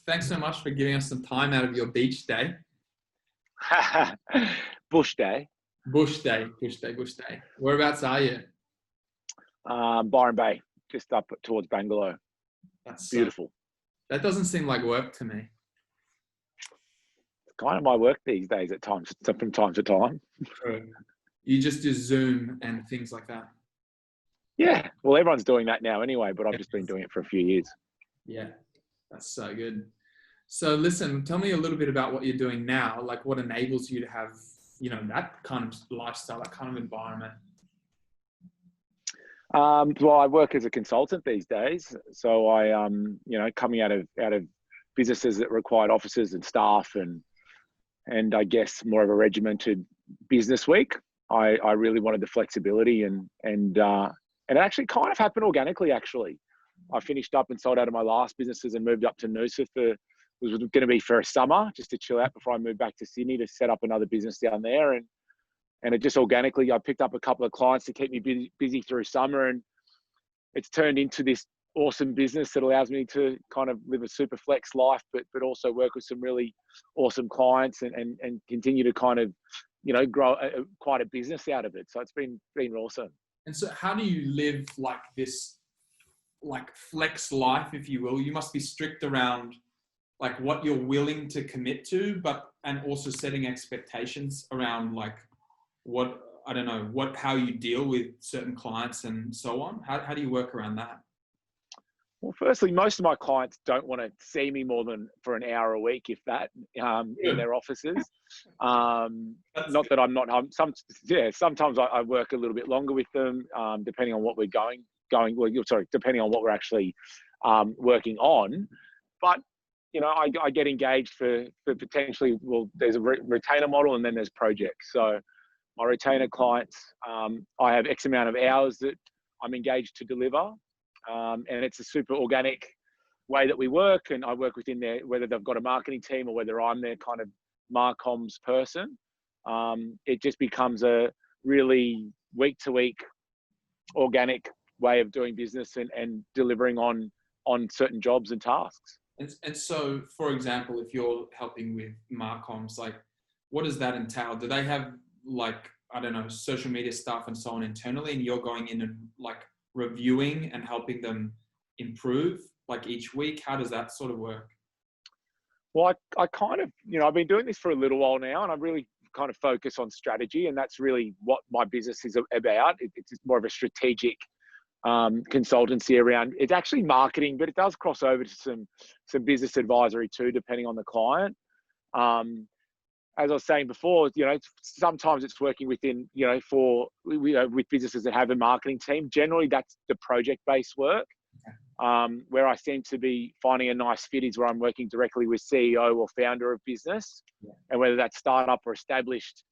Thanks so much for giving us some time out of your beach day. Bush day. Bush day, bush day, bush day. Whereabouts are you? Byron Bay, just up towards Bangalore. That's beautiful. That doesn't seem like work to me. It's kind of my work these days at times, from time to time. True. You just do Zoom and things like that. Yeah, well, everyone's doing that now anyway, but I've just been doing it for a few years. Yeah, that's so good. So listen, tell me a little bit about what you're doing now, like what enables you to have, that kind of lifestyle, that kind of environment. Well, I work as a consultant these days. So I, coming out of businesses that required officers and staff and I guess more of a regimented business week, I really wanted the flexibility and it actually kind of happened organically, actually. I finished up and sold out of my last businesses and moved up to Noosa was going to be for a summer, just to chill out before I moved back to Sydney to set up another business down there. And it just organically, I picked up a couple of clients to keep me busy through summer. And it's turned into this awesome business that allows me to kind of live a super flex life, but also work with some really awesome clients and continue to kind of, grow quite a business out of it. So it's been awesome. And so how do you live like this, like flex life, if you will? You must be strict around like what you're willing to commit to, and also setting expectations around like how you deal with certain clients and so on. How do you work around that? Well, firstly, most of my clients don't want to see me more than for an hour a week, if that, in their offices. Not that I'm not. Sometimes I work a little bit longer with them, depending on what we're depending on what we're actually working on. But I get engaged for potentially. Well, there's a retainer model, and then there's projects. So my retainer clients, I have X amount of hours that I'm engaged to deliver. And it's a super organic way that we work, and I work within there, whether they've got a marketing team or whether I'm their kind of marcoms person. It just becomes a really week to week organic way of doing business and delivering on certain jobs and tasks. And so, for example, if you're helping with marcoms, like what does that entail? Do they have like, social media stuff and so on internally, and you're going in and like reviewing and helping them improve like each week? How does that sort of work? Well, I kind of, I've been doing this for a little while now, and I really kind of focus on strategy, and that's really what my business is about. It's more of a strategic consultancy around, it's actually marketing, but it does cross over to some business advisory too, depending on the client. As I was saying before, sometimes it's working within, with businesses that have a marketing team. Generally, that's the project-based work. Where I seem to be finding a nice fit is where I'm working directly with CEO or founder of business, and whether that's startup or established,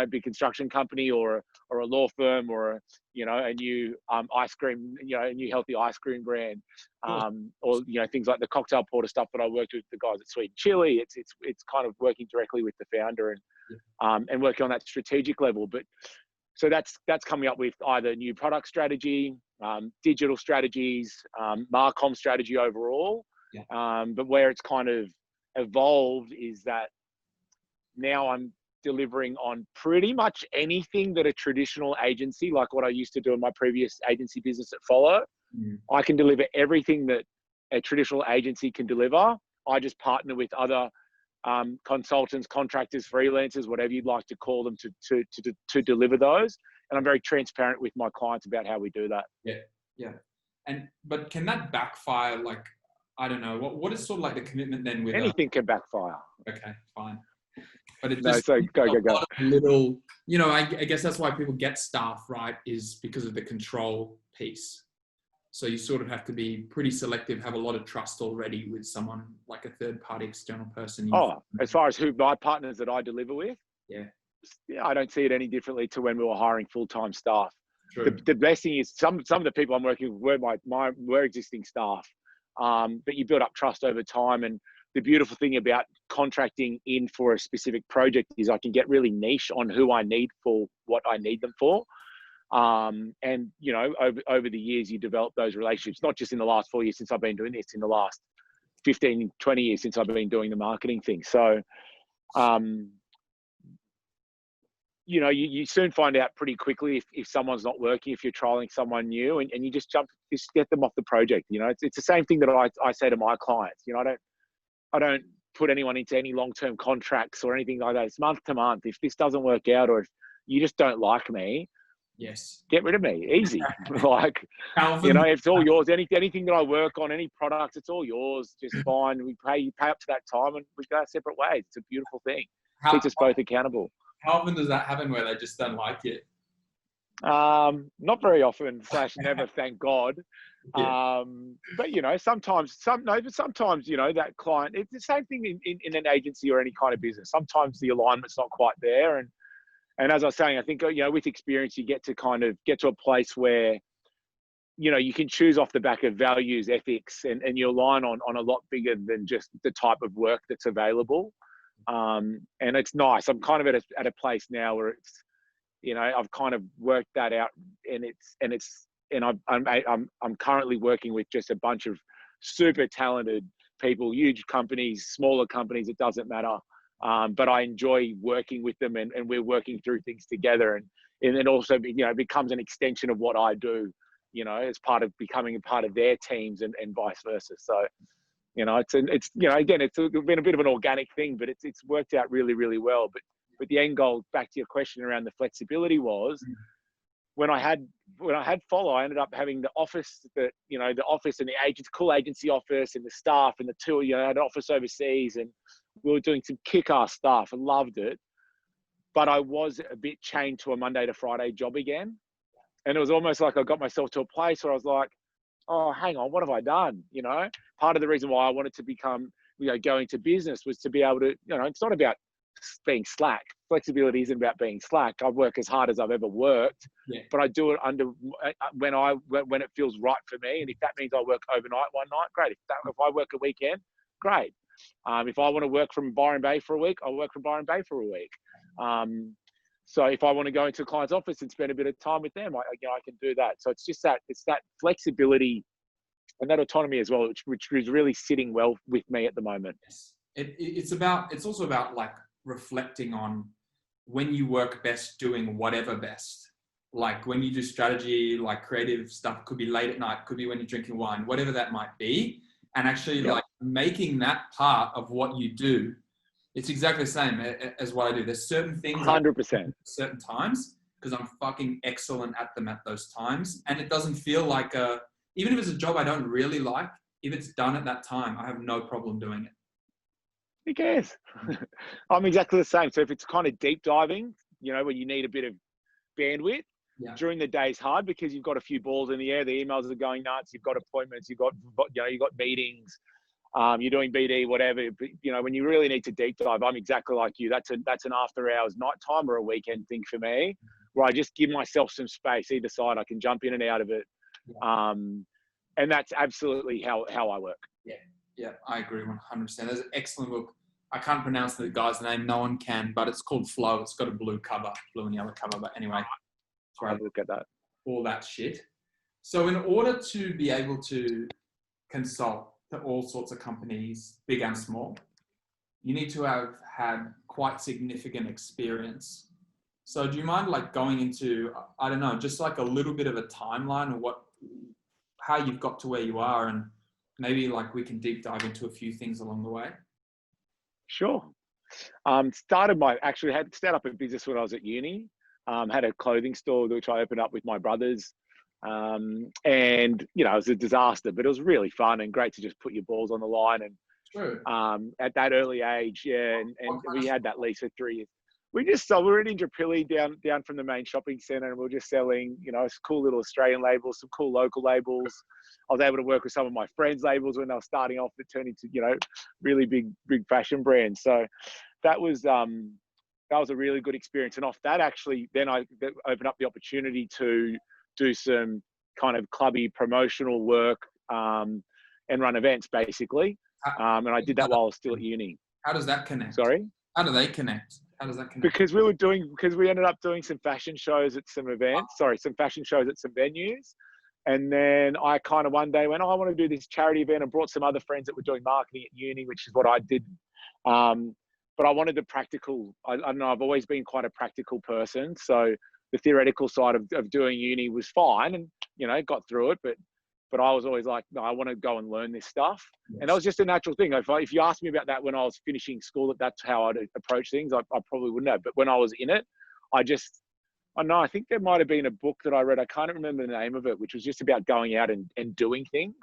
big construction company or a law firm or a new ice cream, a new healthy ice cream brand, or things like the cocktail porter stuff that I worked with the guys at Sweet Chili. It's kind of working directly with the founder and working on that strategic level. But so that's coming up with either new product strategy, digital strategies, marcom strategy overall. But where it's kind of evolved is that now I'm delivering on pretty much anything that a traditional agency, like what I used to do in my previous agency business at Follow, I can deliver everything that a traditional agency can deliver. I just partner with other consultants, contractors, freelancers, whatever you'd like to call them, to deliver those. And I'm very transparent with my clients about how we do that. Yeah. But can that backfire? Like, I don't know, what is sort of like the commitment then with anything can backfire. Okay, fine. But it just go. Little, I guess that's why people get staff, right? Is because of the control piece. So you sort of have to be pretty selective, have a lot of trust already with someone like a third-party external person. As far as who my partners that I deliver with, I don't see it any differently to when we were hiring full-time staff. The best thing is some of the people I'm working with were existing staff, but you build up trust over time. And the beautiful thing about contracting in for a specific project is I can get really niche on who I need for what I need them for. And over the years, you develop those relationships, not just in the last 4 years since I've been doing this, in the last 15, 20 years since I've been doing the marketing thing. So, you soon find out pretty quickly if someone's not working, if you're trialing someone new, and you just get them off the project. It's the same thing that I say to my clients. I don't put anyone into any long-term contracts or anything like that. It's month to month. If this doesn't work out, or if you just don't like me, yes, get rid of me. Easy. Like, Calvin, it's all yours. Anything that I work on, any products, it's all yours. Just fine. You pay up to that time, and we go our separate ways. It's a beautiful thing. Keeps us both accountable. How often does that happen where they just don't like it? Not very often / never, thank God. Yeah. But sometimes that client, it's the same thing in an agency or any kind of business. Sometimes the alignment's not quite there. And as I was saying, I think, with experience, you get to a place where, you can choose off the back of values, ethics, and you align on a lot bigger than just the type of work that's available. And it's nice. I'm kind of at a place now where it's, I've kind of worked that out, and I'm currently working with just a bunch of super talented people, huge companies, smaller companies, it doesn't matter. But I enjoy working with them, and we're working through things together, and then also, it becomes an extension of what I do, as part of becoming a part of their teams, and vice versa. So, it's again, it's been a bit of an organic thing, but it's worked out really, really well. But the end goal, back to your question around the flexibility, was when I had Follow, I ended up having the office and the cool agency office, and the staff, and the tour. I had an office overseas, and we were doing some kick-ass stuff. I loved it, but I was a bit chained to a Monday to Friday job again, and it was almost like I got myself to a place where I was like, oh, hang on, what have I done? Part of the reason why I wanted to become, go into business was to be able to, it's not about being slack. Flexibility isn't about being slack. I work as hard as I've ever worked, but I do it when it feels right for me. And if that means I work overnight one night, great. If I work a weekend, great. If I want to work from Byron Bay for a week, I'll work from Byron Bay for a week. So if I want to go into a client's office and spend a bit of time with them, I can do that. So it's that flexibility and that autonomy as well, which is really sitting well with me at the moment. Yes. It's also about like reflecting on when you work best doing whatever best. Like when you do strategy, like creative stuff, could be late at night, could be when you're drinking wine, whatever that might be. And actually like making that part of what you do. It's exactly the same as what I do. There's certain things 100% at certain times because I'm fucking excellent at them at those times. And it doesn't feel like even if it's a job I don't really like, if it's done at that time, I have no problem doing it. Who cares? I'm exactly the same. So if it's kind of deep diving, where you need a bit of bandwidth, during the day is hard because you've got a few balls in the air. The emails are going nuts. You've got appointments. You've got meetings. You're doing BD, whatever. But, when you really need to deep dive, I'm exactly like you. That's an after hours nighttime or a weekend thing for me, where I just give myself some space either side. I can jump in and out of it. And that's absolutely how I work. Yeah, I agree 100%. There's an excellent book. I can't pronounce the guy's name. No one can, but it's called Flow. It's got a blue and yellow cover. But anyway, I'll look at that. All that shit. So in order to be able to consult to all sorts of companies, big and small, you need to have had quite significant experience. So do you mind like going into, I don't know, just like a little bit of a timeline of how you've got to where you are, and maybe like we can deep dive into a few things along the way? Sure. Actually had set up a business when I was at uni. Had a clothing store which I opened up with my brothers. And it was a disaster, but it was really fun and great to just put your balls on the line. And at that early age, and we had that lease for 3 years. We were in Indooroopilly down from the main shopping centre, and we were just selling, cool little Australian labels, some cool local labels. I was able to work with some of my friends' labels when they were starting off. It turned into, really big fashion brands. So that was a really good experience. And off that, actually, then I opened up the opportunity to do some kind of clubby promotional work and run events, basically. And I did that while I was still at uni. How does that connect? Sorry? How do they connect? How does that connect? Because we ended up doing some fashion shows at some events. Some fashion shows at some venues. And then I kind of one day went, oh, I want to do this charity event, and brought some other friends that were doing marketing at uni, which is what I did. But I wanted the practical. I don't know, I've always been quite a practical person. So the theoretical side of doing uni was fine, and, got through it. But I was always like, no, I want to go and learn this stuff. Yes. And that was just a natural thing. If you asked me about that when I was finishing school, that's how I'd approach things, I probably wouldn't have. But when I was in it, I think there might have been a book that I read. I can't remember the name of it, which was just about going out and doing things.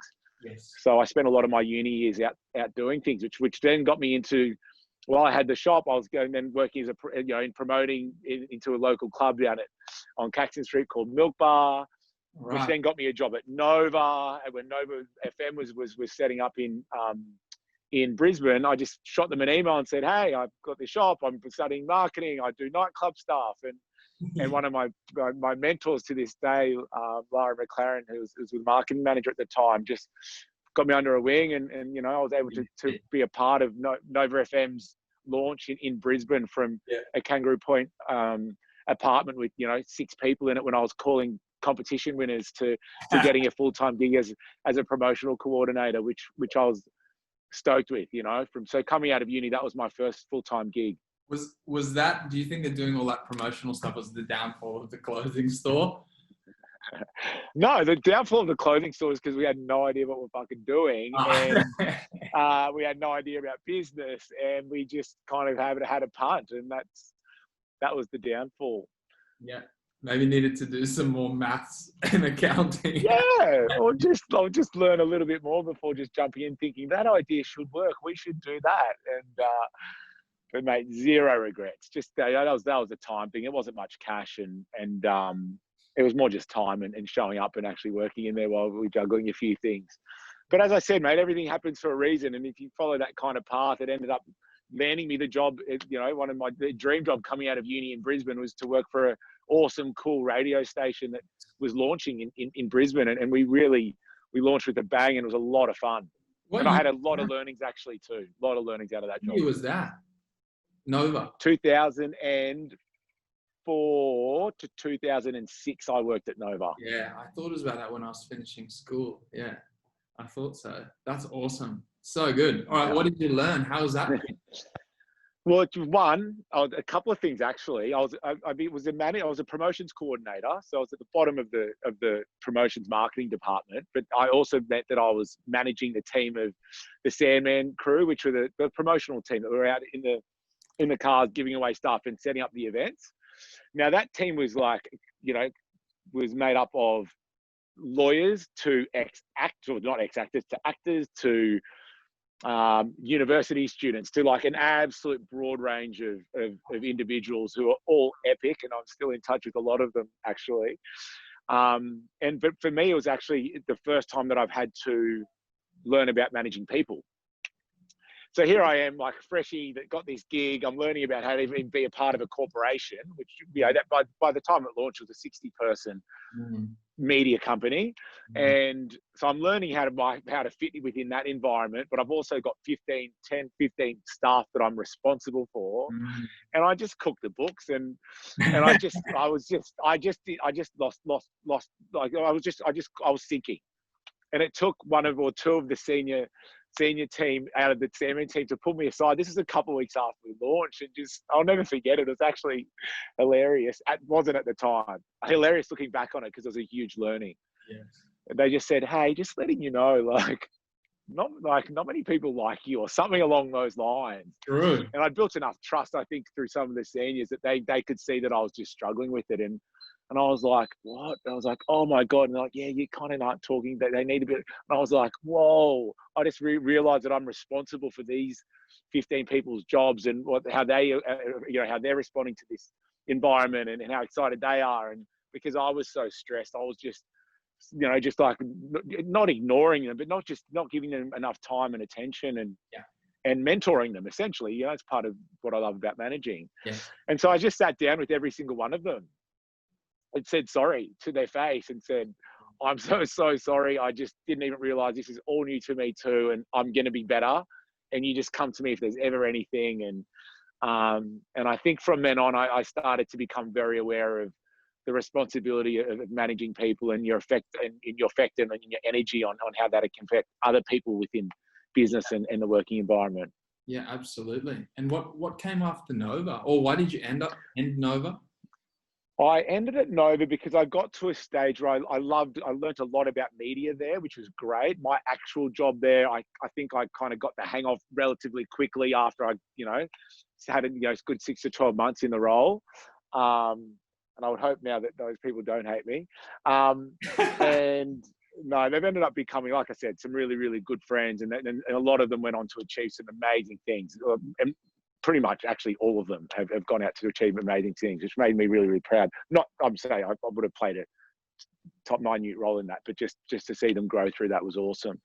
Yes. So I spent a lot of my uni years out doing things, which then got me into, well, I had the shop. I was going then working as in promoting into a local club on Caxton Street called Milk Bar, which then got me a job at Nova. And when Nova FM was setting up in Brisbane, I just shot them an email and said, hey, I've got this shop. I'm studying marketing. I do nightclub stuff. And one of my mentors to this day, Lara McLaren, who was the marketing manager at the time, just got me under a wing, and I was able to be a part of Nova FM's launch in Brisbane from a Kangaroo Point apartment with 6 people in it, when I was calling competition winners to getting a full-time gig as a promotional coordinator, which I was stoked with. So coming out of uni, that was my first full-time gig. Was that, do you think that doing all that promotional stuff was the downfall of the clothing store? No, the downfall of the clothing store is because we had no idea what we're fucking doing. And we had no idea about business, and we just kind of had a punt, and that was the downfall. Yeah. Maybe needed to do some more maths and accounting. Yeah, or just learn a little bit more before just jumping in thinking that idea should work. We should do that. And but mate, zero regrets. Just that was a time thing. It wasn't much cash, and it was more just time and showing up and actually working in there while we were juggling a few things. But as I said, mate, everything happens for a reason. And if you follow that kind of path, it ended up landing me the job. One of my dream job coming out of uni in Brisbane was to work for an awesome, cool radio station that was launching in Brisbane. And we launched with a bang, and it was a lot of fun. And I had a lot of learnings actually too. A lot of learnings out of that job. What year was that? Nova. 2004 to 2006, I worked at Nova. Yeah, I thought it was about that when I was finishing school. Yeah, I thought so. That's awesome. So good. All right, what did you learn? How was that? Well, a couple of things actually. I was a promotions coordinator, so I was at the bottom of the promotions marketing department. But I also meant that I was managing the team of the Sandman crew, which were the promotional team that were out in the cars giving away stuff and setting up the events. Now that team was was made up of lawyers to ex-actors, not ex-actors, to actors, to university students, to like an absolute broad range of individuals who are all epic, and I'm still in touch with a lot of them actually. But for me, it was actually the first time that I've had to learn about managing people. So here I am, like a freshie that got this gig. I'm learning about how to even be a part of a corporation, which that by the time it launched was a 60-person media company. And so I'm learning how to fit within that environment. But I've also got 15 staff that I'm responsible for. And I just cooked the books, and I was sinking. And it took one or two of the senior team out of the Sandman team to pull me aside. This is a couple of weeks after we launched, and I'll never forget it. It was actually hilarious. It wasn't at the time. Hilarious looking back on it, because it was a huge learning. Yes. And they just said, hey, just letting you know, not many people like you, or something along those lines. True. And I built enough trust, I think, through some of the seniors that they could see that I was just struggling with it. And I was like, what? And I was like, oh my God. And they're like, yeah, you kind of aren't talking. They need a bit. And I was like, whoa. I just realized that I'm responsible for these 15 people's jobs, and how they're responding to this environment, and how excited they are. And because I was so stressed, I was just like not ignoring them, but not giving them enough time and attention, and mentoring them essentially. It's part of what I love about managing. Yeah. And so I just sat down with every single one of them and said sorry to their face, and said, I'm so sorry. I just didn't even realize this is all new to me too, and I'm going to be better. And you just come to me if there's ever anything. And I think from then on, I started to become very aware of the responsibility of managing people and your effect and your effect and your energy on how that can affect other people within business and the working environment. Yeah, absolutely. And what came after Nova, or why did you end Nova? I ended at Nova because I got to a stage where I learned a lot about media there, which was great. My actual job there, I think I kind of got the hang of relatively quickly after I, had a good 6 to 12 months in the role. And I would hope now that those people don't hate me. And no, they've ended up becoming, like I said, some really, really good friends. And a lot of them went on to achieve some amazing things. And pretty much actually all of them have gone out to achieve amazing things, which made me really, really proud. Not, I'm saying I would have played a top minute role in that, but just to see them grow through that was awesome.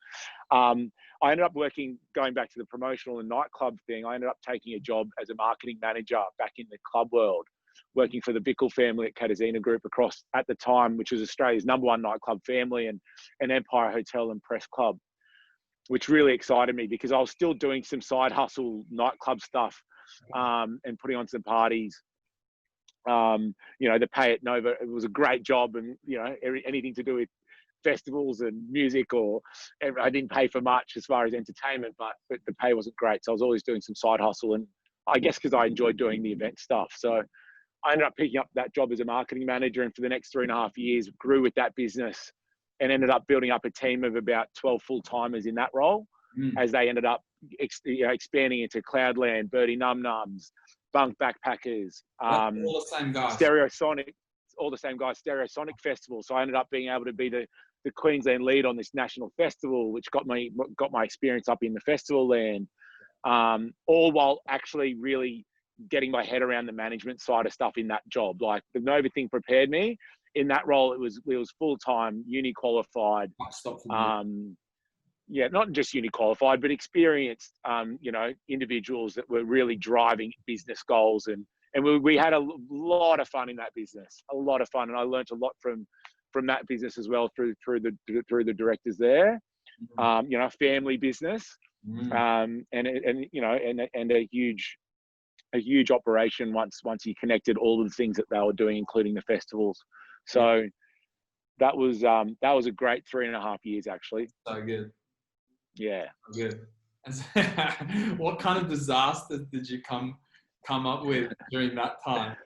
I ended up going back to the promotional and nightclub thing. I ended up taking a job as a marketing manager back in the club world, working for the Bickle family at Catazina Group across, at the time, which was Australia's #1 nightclub family, and Empire Hotel and Press Club, which really excited me because I was still doing some side hustle nightclub stuff and putting on some parties. The pay at Nova, it was a great job, and anything to do with festivals and music, or I didn't pay for much as far as entertainment, but the pay wasn't great. So I was always doing some side hustle, and I guess because I enjoyed doing the event stuff. So I ended up picking up that job as a marketing manager, and for the next 3.5 years grew with that business and ended up building up a team of about 12 full-timers in that role as they ended up expanding into Cloudland, Birdie Num Nums, Bunk Backpackers, all the same guys. Stereosonic, all the same guys, Stereosonic Festival. So I ended up being able to be the Queensland lead on this national festival, which got my experience up in the festival land, all while actually really getting my head around the management side of stuff in that job. Like the Nova thing prepared me. In that role, it was full-time, uni qualified. Not just uni qualified, but experienced, individuals that were really driving business goals. And we had a lot of fun in that business, a lot of fun. And I learned a lot from that business as well through the directors there. Family business, and a huge operation once you connected all of the things that they were doing, including the festivals. So that was a great 3.5 years, actually. So good. Yeah. Good. What kind of disasters did you come up with during that time?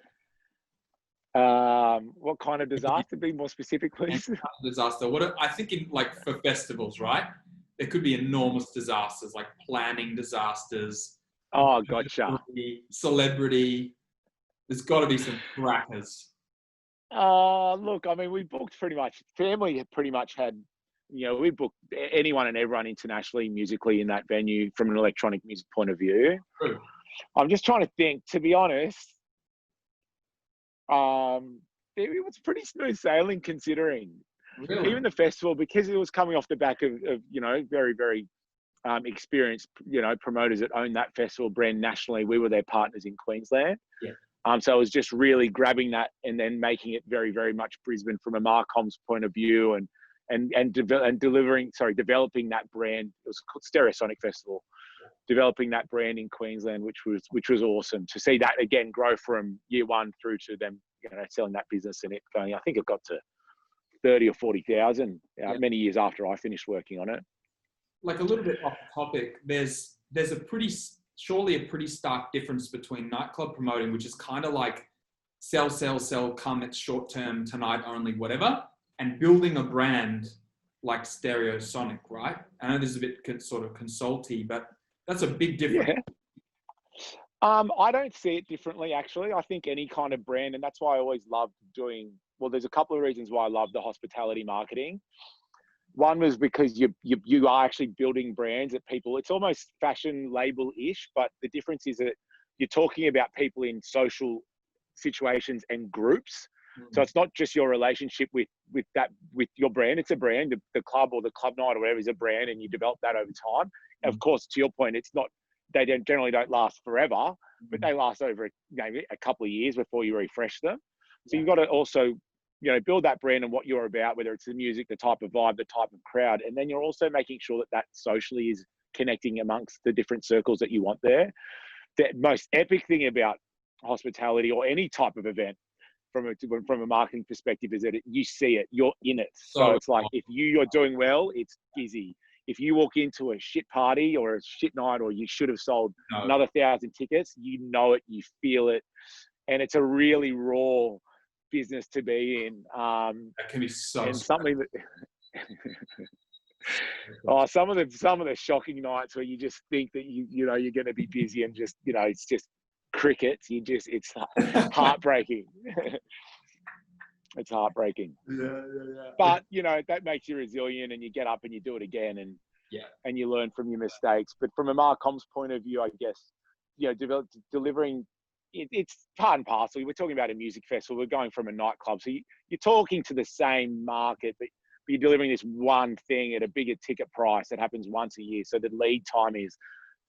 What kind of disaster? Be more specific, please. Disaster. I think for festivals, right? There could be enormous disasters, like planning disasters. Oh, gotcha. Celebrity. There's got to be some crackers. Look, I mean, we booked pretty much, family pretty much had, we booked anyone and everyone internationally, musically in that venue from an electronic music point of view. True. I'm just trying to think, to be honest, it was pretty smooth sailing considering. Really? Even the festival, because it was coming off the back of very, very experienced, promoters that own that festival brand nationally. We were their partners in Queensland. Yeah. So it was just really grabbing that and then making it very, very much Brisbane from a Marcom's point of view, and developing that brand. It was called Stereosonic Festival. Developing that brand in Queensland, which was awesome to see that again grow from year one through to them, selling that business and it going. I think it got to 30 or 40,000 many years after I finished working on it. Like a little bit off topic, there's surely a pretty stark difference between nightclub promoting, which is kind of like sell, come, it's short term, tonight only, whatever, and building a brand like Stereosonic, right? I know this is a bit sort of consulty, but that's a big difference. Yeah. I don't see it differently, actually. I think any kind of brand, and that's why I always loved doing, well, there's a couple of reasons why I love the hospitality marketing. One was because you are actually building brands that people, it's almost fashion label-ish, but the difference is that you're talking about people in social situations and groups. Mm-hmm. So it's not just your relationship with your brand, it's a brand. The club or the club night or whatever is a brand, and you develop that over time. Mm-hmm. Of course, to your point, they generally don't last forever, but they last over a couple of years before you refresh them. So you've got to also build that brand and what you're about, whether it's the music, the type of vibe, the type of crowd. And then you're also making sure that socially is connecting amongst the different circles that you want there. The most epic thing about hospitality or any type of event from a marketing perspective is that you see it, you're in it. So So it's like if you're doing well, it's busy. If you walk into a shit party or a shit night, or you should have sold no, another 1,000 tickets, you know it, you feel it, and it's a really raw business to be in. that can be so And something that oh, some of the shocking nights where you just think that you know you're going to be busy and just it's just crickets. It's heartbreaking. It's heartbreaking. Yeah. But that makes you resilient, and you get up and you do it again, and you learn from your mistakes. But from a Marcom's point of view, I guess delivering. It's part and parcel. We're talking about a music festival. We're going from a nightclub, so you're talking to the same market, but you're delivering this one thing at a bigger ticket price that happens once a year. So the lead time is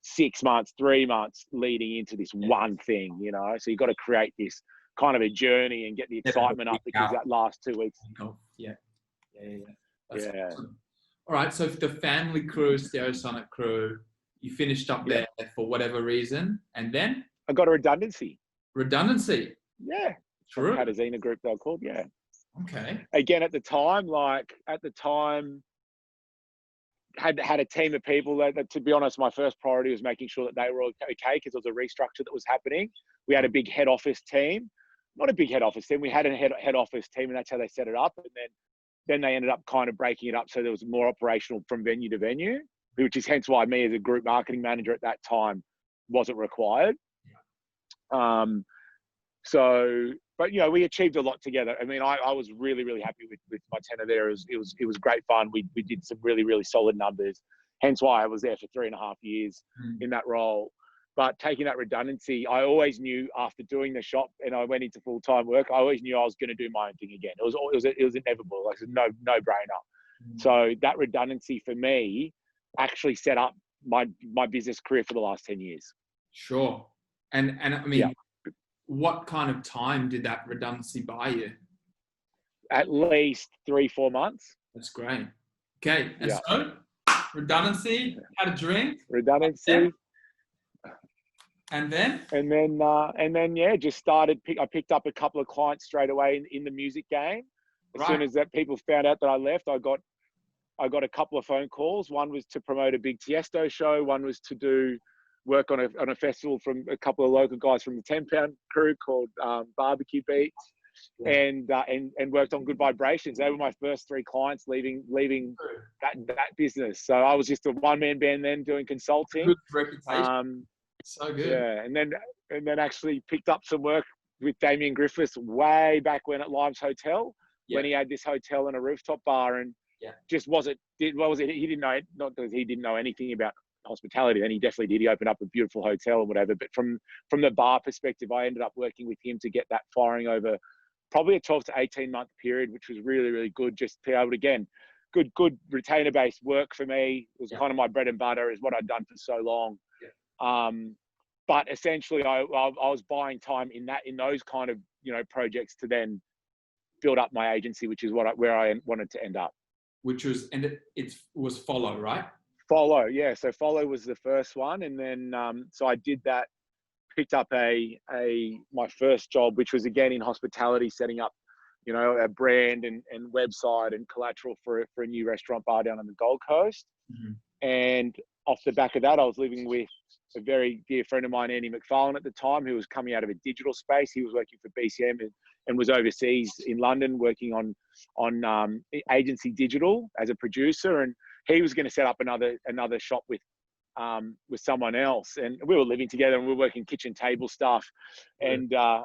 6 months, 3 months leading into this one thing, so you've got to create this kind of a journey and get the excitement up, because that last 2 weeks. Yeah. That's awesome. All right. So the family crew, Stereosonic crew, you finished up there for whatever reason. And then? I got a redundancy. Redundancy? Yeah. True. Had a Xena group, they were called. Yeah. Okay. Again, at the time, had a team of people that, to be honest, my first priority was making sure that they were okay, because there was a restructure that was happening. We had a big head office team, not a big head office team. We had a head office team, and that's how they set it up. And then they ended up kind of breaking it up, so there was more operational from venue to venue, which is hence why me as a group marketing manager at that time wasn't required. But we achieved a lot together. I mean, I was really, really happy with my tenure there. It was great fun. We did some really, really solid numbers. Hence why I was there for 3.5 years in that role. But taking that redundancy, I always knew after doing the shop and I went into full-time work, I always knew I was going to do my own thing again. It was inevitable. Like, no brainer. So that redundancy for me actually set up my business career for the last 10 years. Sure. And I mean, what kind of time did that redundancy buy you? At least 3-4 months. That's great. Okay. And so redundancy, had a drink. Redundancy. And then, just started. I picked up a couple of clients straight away in the music game. As soon as that people found out that I left, I got a couple of phone calls. One was to promote a big Tiesto show. One was to do work on a festival from a couple of local guys from the 10 Pound crew called Barbecue Beats, and worked on Good Vibrations. They were my first 3 clients leaving that business. So I was just a one-man band then doing consulting. Good reputation. So good. Yeah, and then actually picked up some work with Damien Griffiths way back when at Lime's Hotel, when he had this hotel and a rooftop bar, and just he didn't know, not that he didn't know anything about hospitality, and he definitely did. He opened up a beautiful hotel and whatever, but from the bar perspective, I ended up working with him to get that firing over probably a 12 to 18 month period, which was really, really good. Just to be able to, again, good retainer based work for me. It was kind of my bread and butter, is what I'd done for so long. But essentially I was buying time in those kind of projects to then build up my agency, which is where I wanted to end up. Which was, and it was Follow, right? Follow, yeah. So Follow was the first one, and then so I did that. Picked up my first job, which was again in hospitality, setting up, a brand and website and collateral for a new restaurant bar down on the Gold Coast. And off the back of that, I was living with a very dear friend of mine, Andy McFarlane, at the time, who was coming out of a digital space. He was working for BCM and was overseas in London working on agency digital as a producer, and he was going to set up another shop with someone else, and we were living together and we were working kitchen table stuff. And I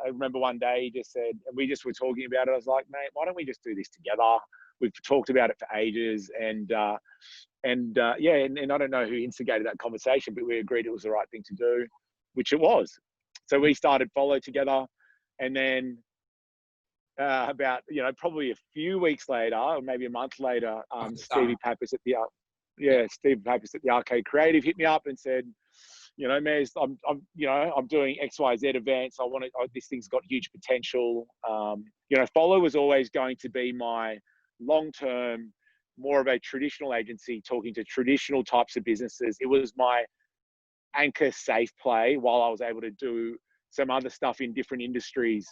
remember one day he just said, and we just were talking about it. I was like, mate, why don't we just do this together? We've talked about it for ages, and I don't know who instigated that conversation, but we agreed it was the right thing to do, which it was. So we started Follow together, and then about probably a few weeks later, or maybe a month later, Steve Pappas at the Arcade Creative hit me up and said, Mez, I'm doing XYZ events. This thing's got huge potential. Follow was always going to be my long-term, more of a traditional agency, talking to traditional types of businesses. It was my anchor safe play while I was able to do some other stuff in different industries.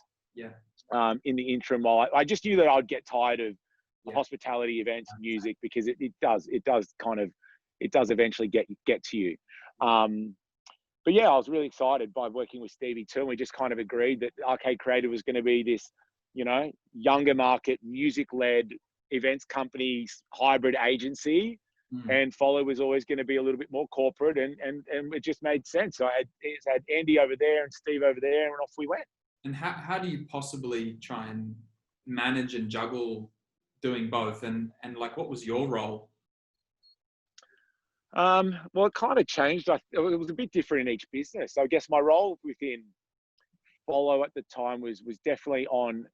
in the interim. While I just knew that I'd get tired of Yeah. hospitality events, music, because it does eventually get to you. But yeah, I was really excited by working with Stevie too. And we just kind of agreed that Arcade Creative was going to be this, younger market, music-led events companies, hybrid agency. And Follow was always going to be a little bit more corporate, and it just made sense. So I had Andy over there and Steve over there, and off we went. And how do you possibly try and manage and juggle doing both? And like, what was your role? Well, it kind of changed. It was a bit different in each business. So I guess my role within Follow at the time was definitely on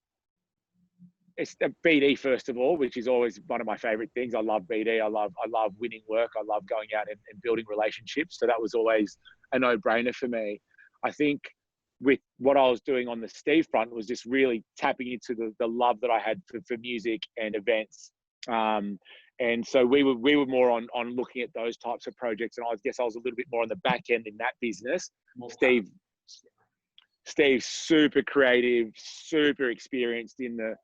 BD first of all, which is always one of my favorite things. I love BD. I love winning work. I love going out and building relationships. So that was always a no-brainer for me. I think with what I was doing on the Steve front was just really tapping into the love that I had for music and events. And so we were more on looking at those types of projects. And I guess I was a little bit more on the back end in that business. Steve's super creative, super experienced in the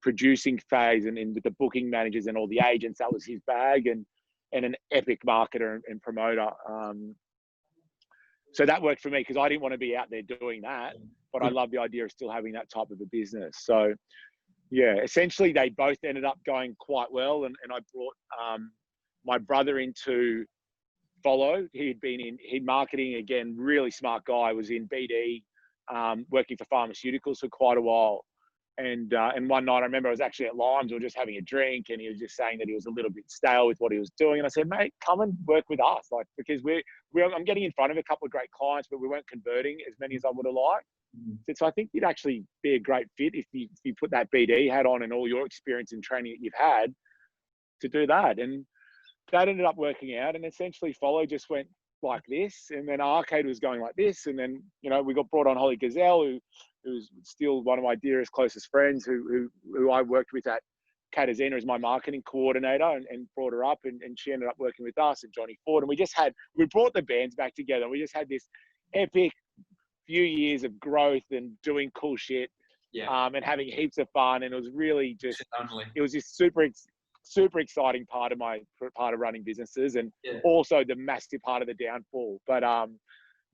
producing phase and with the booking managers and all the agents. That was his bag, and an epic marketer and promoter. So that worked for me because I didn't want to be out there doing that, but I love the idea of still having that type of a business. So yeah, essentially they both ended up going quite well, and I brought my brother into Follow. He'd been in marketing, again, really smart guy, was in BD, working for pharmaceuticals for quite a while. And one night I remember I was actually at Limes, we were just having a drink, and he was just saying that he was a little bit stale with what he was doing. And I said, mate, come and work with us, like, because I'm getting in front of a couple of great clients, but we weren't converting as many as I would have liked. So I think you'd actually be a great fit if you put that BD hat on and all your experience and training that you've had to do that. And that ended up working out, and essentially Follow just went like this, and then Arcade was going like this, and then we got brought on Holly Gazelle, who's still one of my dearest, closest friends, who I worked with at Katazina as my marketing coordinator, and brought her up, and she ended up working with us, and Johnny Ford, and we brought the bands back together, and we just had this epic few years of growth and doing cool shit, and having heaps of fun, and it was really just it was just super exciting part of running businesses, and also the massive part of the downfall, but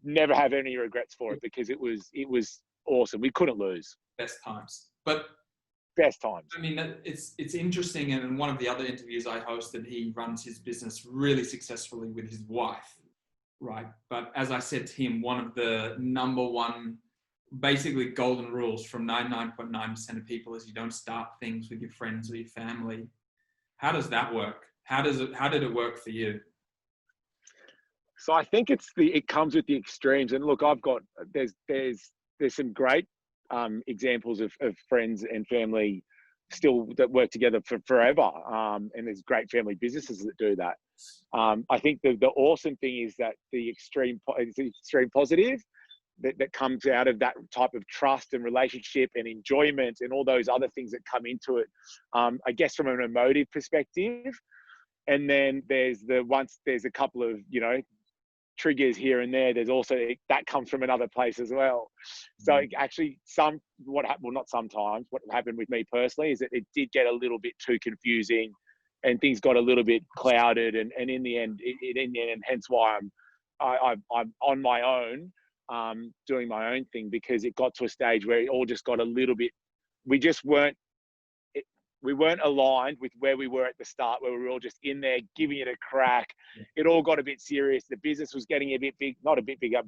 never have any regrets for it, because it was awesome. We couldn't lose. Best times. But best times. I mean, it's interesting. And in one of the other interviews I hosted, he runs his business really successfully with his wife, right? But as I said to him, one of the number one, basically golden rules from 99.9% of people is you don't start things with your friends or your family. How does that work? How did it work for you? So I think it comes with the extremes. And look, there's some great examples of friends and family still that work together for forever. And there's great family businesses that do that. I think the awesome thing is that the extreme positive that comes out of that type of trust and relationship and enjoyment and all those other things that come into it, I guess from an emotive perspective. And then there's a couple of, triggers here and there. There's also, that comes from another place as well. So actually what happened with me personally is that it did get a little bit too confusing, and things got a little bit clouded. And in the end, hence why I'm on my own, doing my own thing, because it got to a stage where it all just got a little bit, we weren't aligned with where we were at the start, where we were all just in there giving it a crack. It all got a bit serious. The business was getting a bit big, not a bit bigger.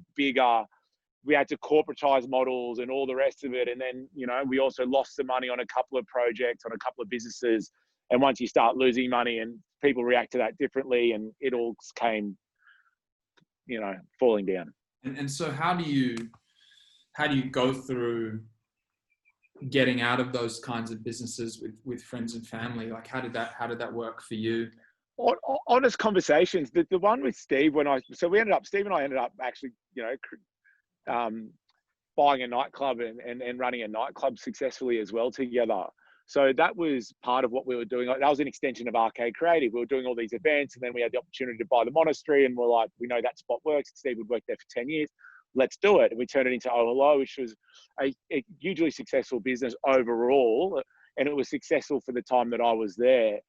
We had to corporatize models and all the rest of it. And then, we also lost some money on a couple of projects, on a couple of businesses. And once you start losing money, and people react to that differently, and it all came, falling down. And so how do you go through getting out of those kinds of businesses with friends and family? Like, how did that work for you? Honest conversations. The one with Steve, Steve and I ended up actually, buying a nightclub and running a nightclub successfully as well together. So that was part of what we were doing. That was an extension of Arcade Creative. We were doing all these events, and then we had the opportunity to buy the monastery, and we're like, we know that spot works. Steve would work there for 10 years. let's do it. And we turned it into Oh Hello, which was a hugely successful business overall. And it was successful for the time that I was there.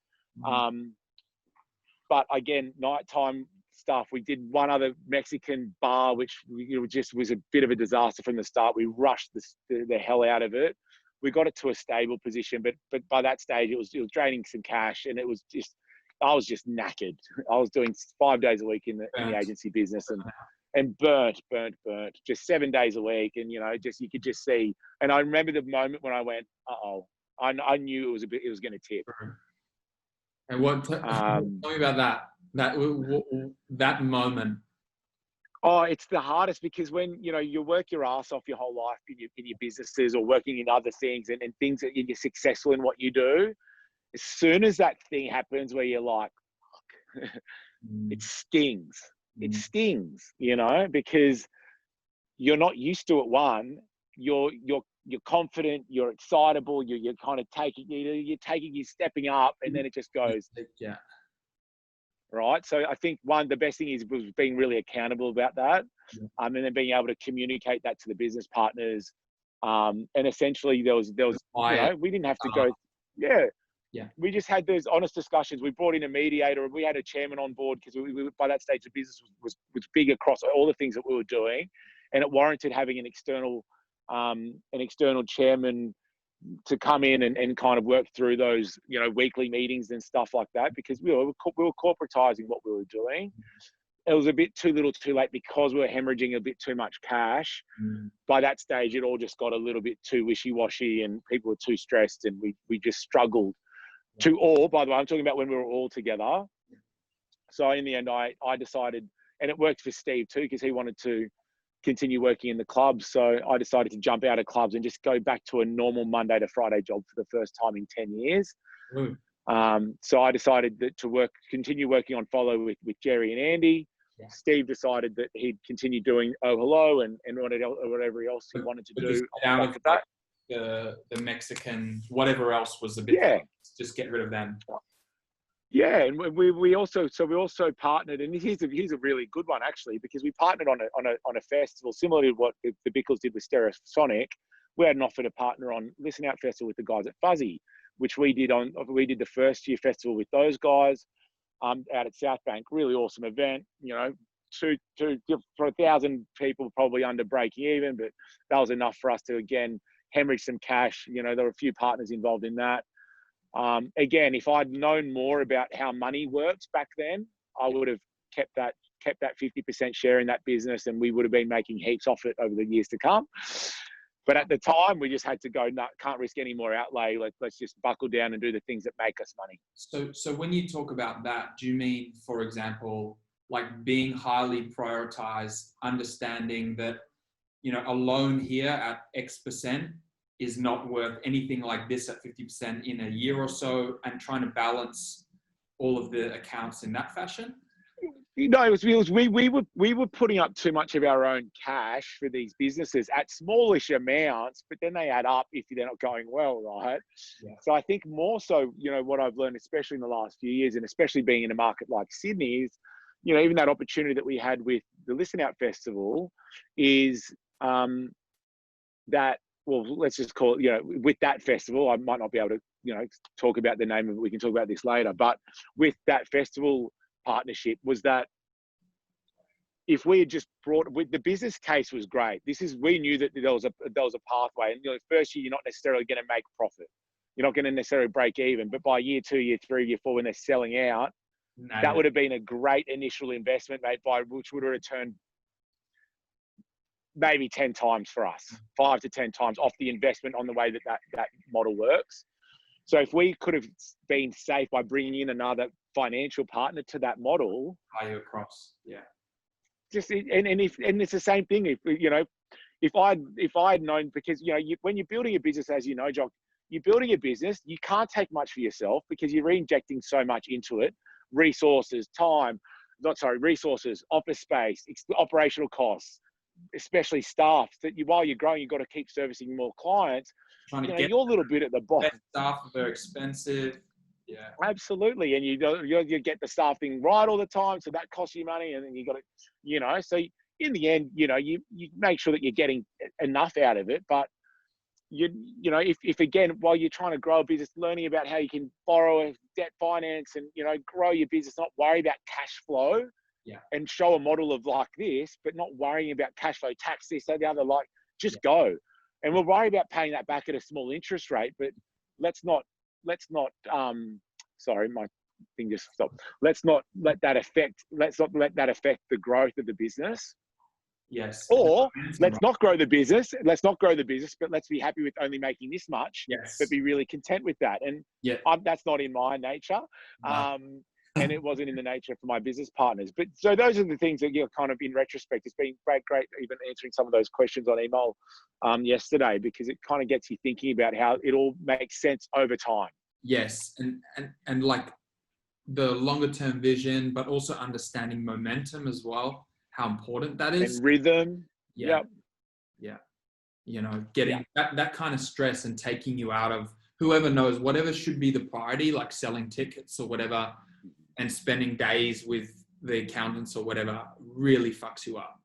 But again, nighttime stuff. We did one other Mexican bar, which just was a bit of a disaster from the start. We rushed the hell out of it. We got it to a stable position, but by that stage, it was draining some cash, and it was just, I was just knackered. I was doing 5 days a week in the agency business, and burnt, just 7 days a week, and you could just see. And I remember the moment when I went, I knew it was going to tip. And tell me about that moment. Oh, it's the hardest, because when you work your ass off your whole life in your businesses or working in other things and things that you're successful in what you do, as soon as that thing happens where you're like, fuck, it stings. It stings, because you're not used to it. One, you're confident, you're excitable, you're kind of you're stepping up, and then it just goes. Yeah. Right. So I think the best thing was being really accountable about that. Yeah. And then being able to communicate that to the business partners. And essentially there was, we didn't have to go. Yeah. Yeah. We just had those honest discussions. We brought in a mediator, and we had a chairman on board, because we by that stage, the business was big across all the things that we were doing. And it warranted having an external chairman to come in and kind of work through those, weekly meetings and stuff like that, because we were corporatizing what we were doing. It was a bit too little too late, because we were hemorrhaging a bit too much cash. By that stage, it all just got a little bit too wishy-washy, and people were too stressed, and we just struggled to all, by the way, I'm talking about when we were all together. So in the end, I decided, and it worked for Steve too, because he wanted to continue working in the clubs. So I decided to jump out of clubs and just go back to a normal Monday to Friday job for the first time in 10 years. So I decided to continue working on Follow with Jerry and Andy. Yeah. Steve decided that he'd continue doing Oh Hello and whatever else he wanted to do. Out of that, the Mexican, whatever else was a bit, just get rid of them. Yeah, and we also partnered, and here's a really good one actually, because we partnered on a festival similar to what the Bickles did with Stereosonic. We had an offer to partner on Listen Out Festival with the guys at Fuzzy, which we did the first year festival with those guys out at South Bank. Really awesome event. For 1,000 people, probably under breaking even, but that was enough for us to again hemorrhage some cash. There were a few partners involved in that. Again, if I'd known more about how money works back then, I would have kept that 50% share in that business, and we would have been making heaps off it over the years to come. But at the time, we just had to go, no, can't risk any more outlay. Let's just buckle down and do the things that make us money. So when you talk about that, do you mean, for example, like being highly prioritized, understanding that, a loan here at X% is not worth anything like this at 50% in a year or so, and trying to balance all of the accounts in that fashion? No, it was we were putting up too much of our own cash for these businesses at smallish amounts, but then they add up if they're not going well, right? Yeah. So I think more so, what I've learned, especially in the last few years, and especially being in a market like Sydney, is, even that opportunity that we had with the Listen Out Festival is that, well, let's just call it, with that festival, I might not be able to, talk about the name of it. We can talk about this later. But with that festival partnership was that if we had just the business case was great. We knew that there was a pathway. And, first year, you're not necessarily going to make profit. You're not going to necessarily break even. But by year 2, year 3, year 4, when they're selling out, that would have been a great initial investment, mate, which would have returned maybe 10 times for us, 5 to 10 times off the investment on the way that model works. So if we could have been safe by bringing in another financial partner to that model, higher across, yeah. And it's the same thing. If I'd known, because when you're building a business, as you know, Jock, you're building a business, you can't take much for yourself because you're reinjecting so much into it, resources, office space, operational costs, especially staff, that while you're growing, you've got to keep servicing more clients. Trying to get you're a little bit at the bottom. Staff are very expensive. Yeah, absolutely. And you get the staff thing right all the time, so that costs you money, and then you got to, so in the end, you know, you make sure that you're getting enough out of it. But you know, if again, while you're trying to grow a business, learning about how you can borrow and debt finance and, you know, grow your business, not worry about cash flow, and show a model of like this, but not worrying about cash flow, tax, this, that, the other, like just go. And we'll worry about paying that back at a small interest rate, but let's not, sorry, my thing just stopped. Let's not let that affect the growth of the business. Yes. Or let's not grow the business. Let's not grow the business, but let's be happy with only making this much. Yes. But be really content with that. And that's not in my nature. No. And it wasn't in the nature for my business partners. But so those are the things that you're kind of in retrospect. It's been great even answering some of those questions on email yesterday, because it kind of gets you thinking about how it all makes sense over time. Yes. And like the longer term vision, but also understanding momentum as well, how important that is. And rhythm. Yeah. You know, getting that kind of stress and taking you out of whoever knows, whatever should be the priority, like selling tickets or whatever, and spending days with the accountants or whatever, really fucks you up.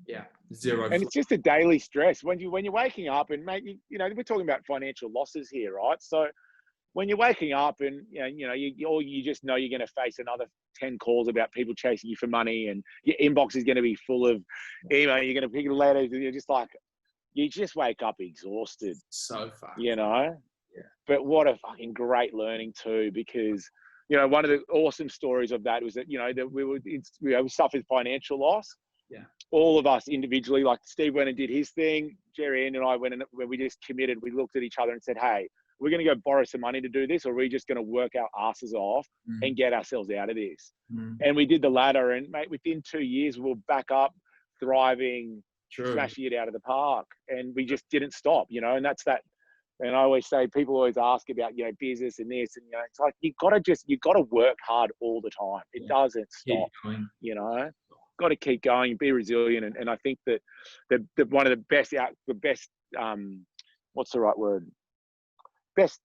Yeah. Zero. And it's just a daily stress when you're waking up, and mate, you know, we're talking about financial losses here, right? So when you're waking up and, you just know you're going to face another 10 calls about people chasing you for money, and your inbox is going to be full of email, you're going to pick a letter, you're just like, you just wake up exhausted. So far. You know? Yeah. But what a fucking great learning too, because, you know, one of the awesome stories of that was that, you know, that we suffered financial loss. Yeah. All of us individually, like Steve went and did his thing. Jerry and I went and we just committed. We looked at each other and said, hey, we're going to go borrow some money to do this, or we're just going to work our asses off and get ourselves out of this. And we did the latter, and mate, within 2 years, we'll back up, thriving, smashing it out of the park. And we just didn't stop, you know, and that's that. And I always say, people always ask about, you know, business and this, and, you know, it's like, you got to work hard all the time. It doesn't stop, you know, got to keep going, be resilient. And I think that one of the best, what's the right word? Best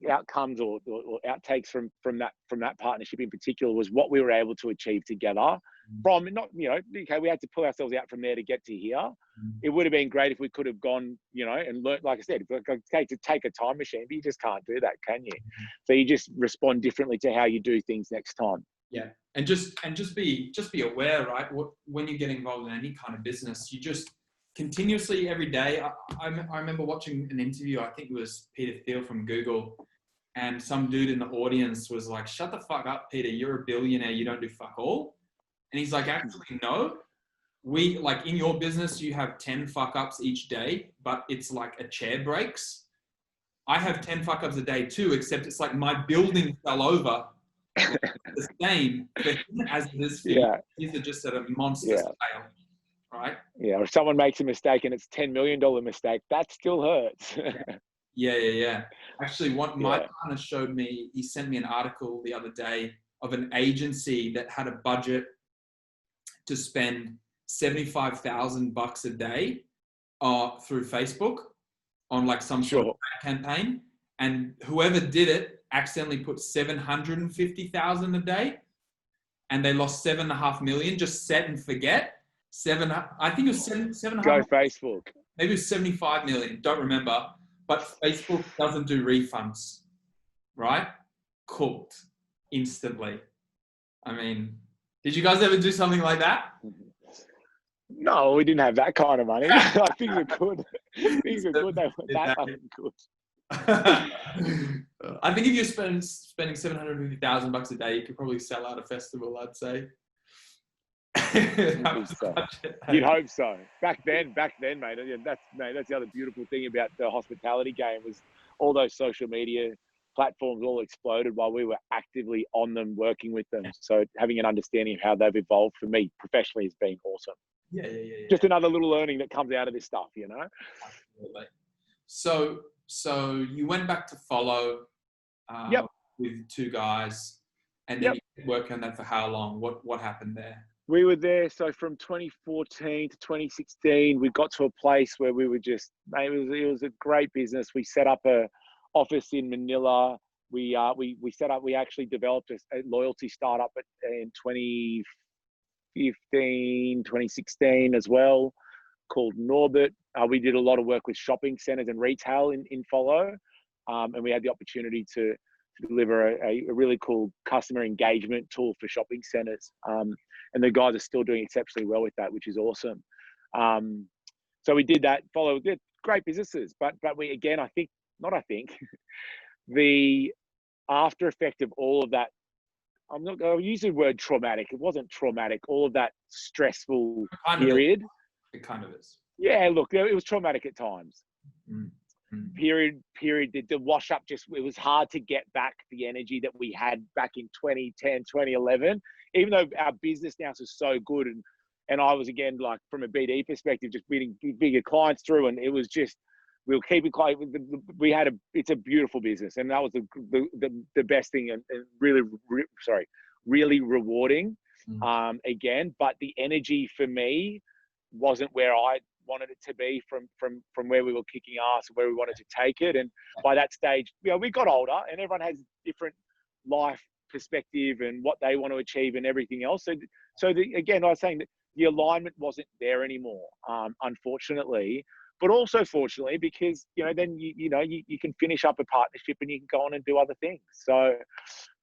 outcomes or outtakes from that partnership in particular was what we were able to achieve together. From not, you know, okay, we had to pull ourselves out from there to get to here. It would have been great if we could have gone, you know, and learned, like I said, to take a time machine, but you just can't do that, can you? So you just respond differently to how you do things next time. Yeah, and just be aware, right? When you get involved in any kind of business, you just continuously every day. I remember watching an interview. I think it was Peter Thiel from Google, and some dude in the audience was like, "Shut the fuck up, Peter. You're a billionaire. You don't do fuck all." And he's like, "Actually, no. We, like, in your business, you have 10 fuck ups each day, but it's like a chair breaks. I have 10 fuck ups a day too, except it's like my building fell over." The same for him as it is for you. These are just at a monster scale, right? Yeah, if someone makes a mistake and it's $10 million mistake, that still hurts. Yeah. Actually, my partner showed me, he sent me an article the other day of an agency that had a budget to spend $75,000 a day through Facebook on like some sort of campaign. And whoever did it accidentally put 750,000 a day, and they lost 7.5 million. Just set and forget. I think it was seven. Go Facebook. Maybe it was 75 million. Don't remember. But Facebook doesn't do refunds, right? Cooked instantly. I mean, did you guys ever do something like that? No, we didn't have that kind of money. Things are good. Things are good. They weren't that fucking good. I think if you're spending $750,000 a day, you could probably sell out a festival, I'd say. You'd hope so. Back then, mate. That's the other beautiful thing about the hospitality game was all those social media platforms all exploded while we were actively on them, working with them. So having an understanding of how they've evolved for me professionally has been awesome. Yeah. Just another little learning that comes out of this stuff, you know? Absolutely. So you went back to Follow with two guys, and then you worked on that for how long? What happened there? We were there, so from 2014 to 2016, we got to a place where we were just, it was a great business. We set up a office in Manila. We actually developed a loyalty startup in 2015, 2016 as well, called Norbert. We did a lot of work with shopping centers and retail in Follow. And we had the opportunity to deliver a really cool customer engagement tool for shopping centers. And the guys are still doing exceptionally well with that, which is awesome. So we did that, Follow, did great businesses. But we, again, the after effect of all of that, I'll use the word traumatic. It wasn't traumatic. All of that stressful period. It kind of is. Yeah, look, it was traumatic at times. Mm-hmm. Period. The wash up, it was hard to get back the energy that we had back in 2010, 2011, even though our business now is so good. And I was, again, like, from a BD perspective, just getting bigger clients through. And it was just, we'll keep it quiet. It's a beautiful business. And that was the best thing, and really rewarding, again. But the energy for me wasn't where I wanted it to be from where we were kicking ass, where we wanted to take it. And by that stage, we got older, and everyone has different life perspective and what they want to achieve and everything else. Again, I was saying that the alignment wasn't there anymore, unfortunately. But also fortunately, because then you can finish up a partnership and you can go on and do other things. So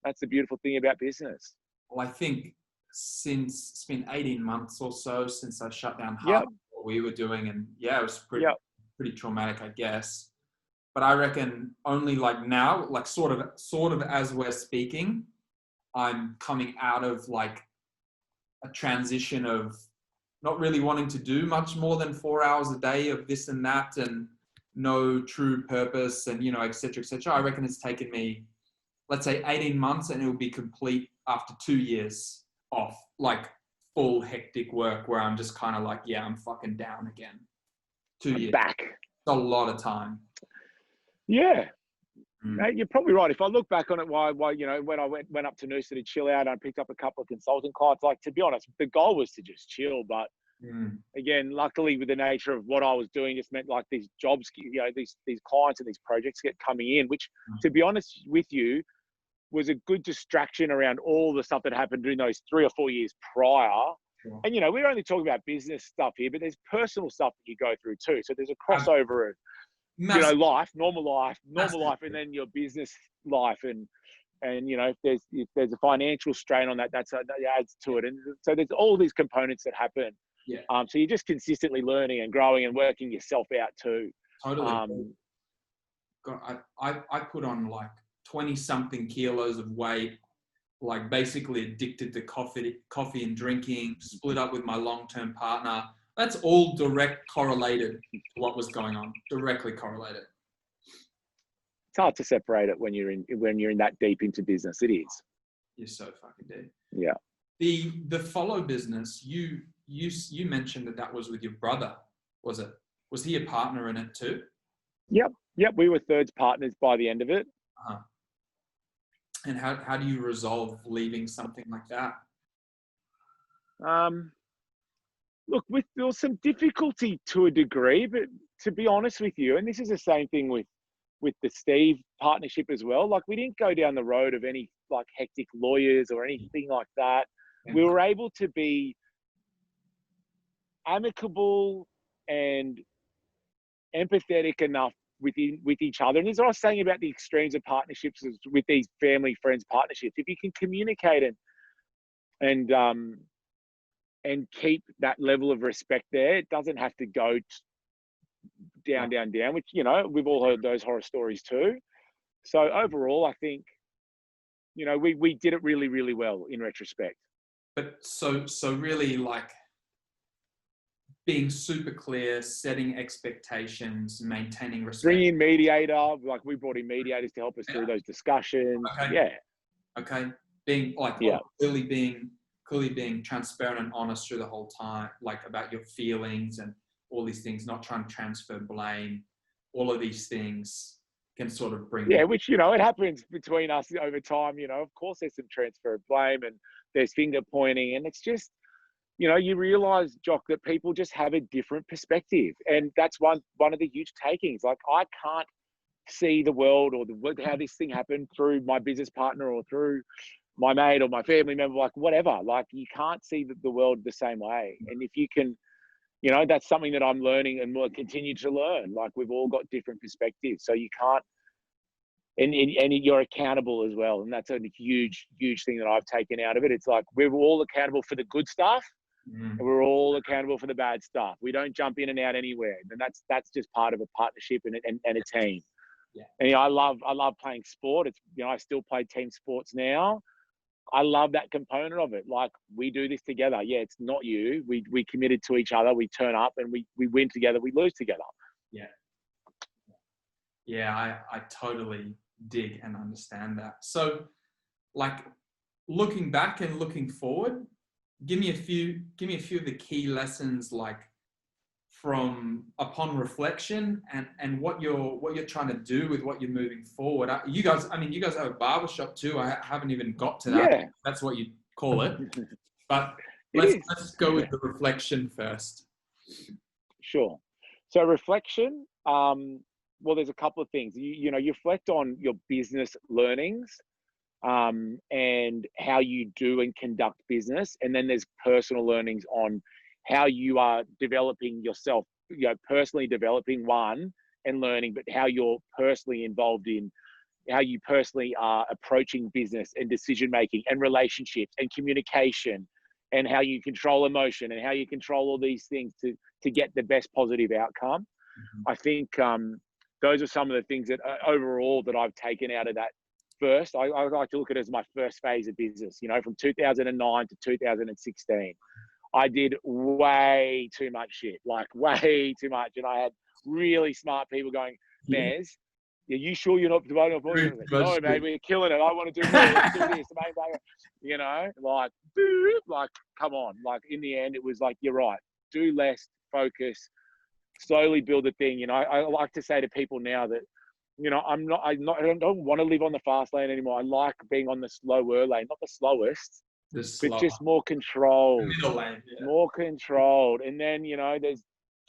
that's the beautiful thing about business. Well, I think since it's been 18 months or so since I shut down half of what we were doing, and it was pretty traumatic, I guess. But I reckon only like now, like sort of as we're speaking, I'm coming out of like a transition of not really wanting to do much more than 4 hours a day of this and that, and no true purpose, and et cetera, et cetera. I reckon it's taken me, let's say, 18 months, and it will be complete after 2 years off, like full hectic work where I'm just kind of like, I'm fucking down again. 2 years. Back. It's a lot of time. Yeah. You're probably right. If I look back on it, when I went up to Noosa to chill out, I picked up a couple of consulting clients. Like, to be honest, the goal was to just chill. But again, luckily, with the nature of what I was doing, just meant like these jobs, these clients and these projects get coming in, which, to be honest with you, was a good distraction around all the stuff that happened during those 3 or 4 years prior. Sure. And we're only talking about business stuff here, but there's personal stuff that you go through too. So there's a crossover of normal life, and then your business life, and if there's a financial strain on that adds to it. And so there's all these components that happen. Yeah. So you're just consistently learning and growing and working yourself out too. Totally. God, I put on like 20 something kilos of weight, like basically addicted to coffee and drinking, split up with my long-term partner. That's all direct correlated to what was going on. Directly correlated. It's hard to separate it when you're in that deep into business. It is. You're so fucking deep. Yeah. The Follow business, you mentioned that was with your brother, was it? Was he a partner in it too? Yep. We were third partners by the end of it. Uh-huh. And how do you resolve leaving something like that? Look, there was some difficulty to a degree, but to be honest with you, and this is the same thing with the Steve partnership as well. Like, we didn't go down the road of any like hectic lawyers or anything like that. Yeah. We were able to be amicable and empathetic enough with each other. And as I was saying about the extremes of partnerships with these family, friends partnerships, if you can communicate and keep that level of respect there, it doesn't have to go down, which, we've all heard those horror stories too. So overall, I think, we did it really, really well in retrospect. But so really, like, being super clear, setting expectations, maintaining respect. Bring in mediator, like we brought in mediators to help us through those discussions. Okay. Yeah. Okay. Being like, clearly being transparent and honest through the whole time, like about your feelings and all these things, not trying to transfer blame. All of these things can sort of bring. Yeah, which, it happens between us over time. Of course there's some transfer of blame and there's finger pointing, and it's just, you realize, Jock, that people just have a different perspective. And that's one of the huge takings. Like, I can't see the world or how this thing happened through my business partner or through my mate or my family member, like whatever, like you can't see the world the same way. And if you can, that's something that I'm learning and will continue to learn. Like we've all got different perspectives, so you can't, and you're accountable as well. And that's a huge thing that I've taken out of it. It's like we're all accountable for the good stuff, and we're all accountable for the bad stuff. We don't jump in and out anywhere, and that's just part of a partnership and a team. Yeah. And I love playing sport. It's I still play team sports now. I love that component of it. Like we do this together. Yeah, it's not you. We committed to each other. We turn up and we win together. We lose together. Yeah. Yeah, I totally dig and understand that. So, like looking back and looking forward, give me a few of the key lessons, like from upon reflection and what you're trying to do with what you're moving forward. You guys have a barbershop too. I haven't even got to that. Yeah. That's what you call it. But Let's go with the reflection first. Sure. So reflection, well, there's a couple of things. You reflect on your business learnings, and how you do and conduct business. And then there's personal learnings on how you are developing yourself, personally developing one and learning, but how you're personally involved in how you personally are approaching business and decision-making and relationships and communication, and how you control emotion and how you control all these things to get the best positive outcome. Mm-hmm. I think those are some of the things that overall that I've taken out of that. First, I like to look at it as my first phase of business, from 2009 to 2016. I did way too much shit, like way too much. And I had really smart people going, Mez, are you sure you're not devoting off? No, mate, we're killing it. I want to do more. Let's do this. Like, come on. Like, in the end, it was like, you're right. Do less, focus, slowly build a thing. I like to say to people now that, I don't want to live on the fast lane anymore. I like being on the slower lane, not the slowest, but just more controlled. Middle lane, yeah. More controlled. And then, there's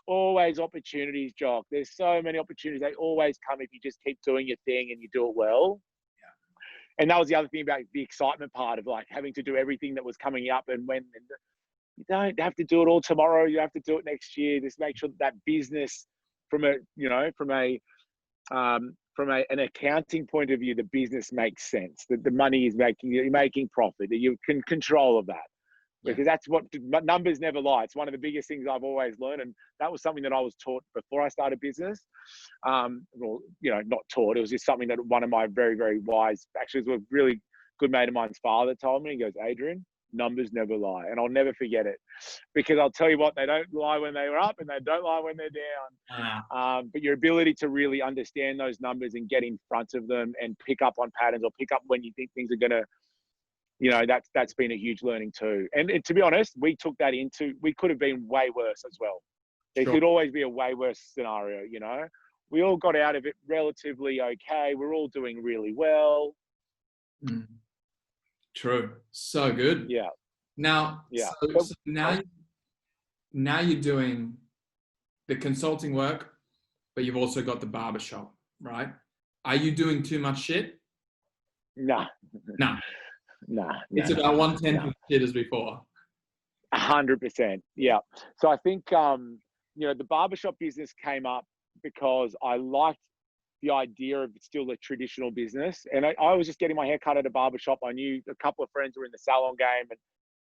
always opportunities, Jock. There's so many opportunities. They always come if you just keep doing your thing and you do it well. Yeah. And that was the other thing about the excitement part of like having to do everything that was coming up. And when you don't have to do it all tomorrow, you have to do it next year. Just make sure that business from an accounting point of view, the business makes sense, that the money is you're making profit, that you can control of that. Because that's what numbers never lie. It's one of the biggest things I've always learned. And that was something that I was taught before I started business. Well, not taught. It was just something that one of my very, very wise, actually it was a really good mate of mine's father told me. He goes, Adrian, numbers never lie. And I'll never forget it, because I'll tell you what, they don't lie when they were up and they don't lie when they're down. But your ability to really understand those numbers and get in front of them and pick up on patterns or pick up when you think things are going to, that's been a huge learning too. And to be honest, we took that we could have been way worse as well. There could always be a way worse scenario, We all got out of it relatively okay. We're all doing really well. Mm. True. So good. Yeah. Now, so now you're doing the consulting work, but you've also got the barbershop, right? Are you doing too much shit? Nah. It's about 1/10 of shit as before. 100%. Yeah. So I think, the barbershop business came up because I liked the idea of still a traditional business. And I was just getting my hair cut at a barbershop. I knew a couple of friends were in the salon game.